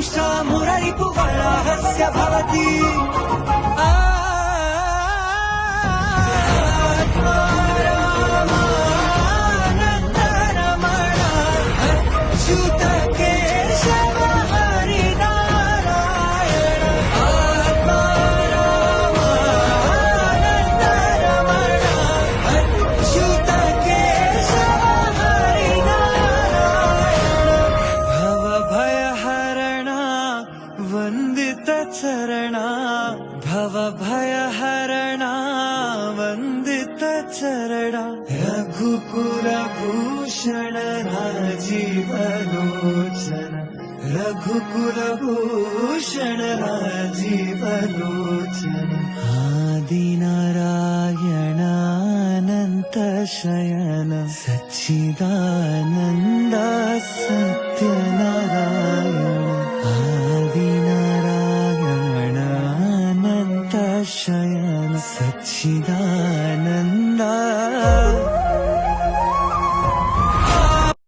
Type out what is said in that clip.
दंश मुररिपुवराहस्य भवति वंदित चरणा भव भयहरणा वंदित चरणा रघुकुल भूषण राजीवलोचन रघुकुल भूषण राजीवलोचन आदिनारायण अनंत शयन सच्चिदानंद सत्यनारायण आदिनारायण अनंत शयन सच्चिदानंद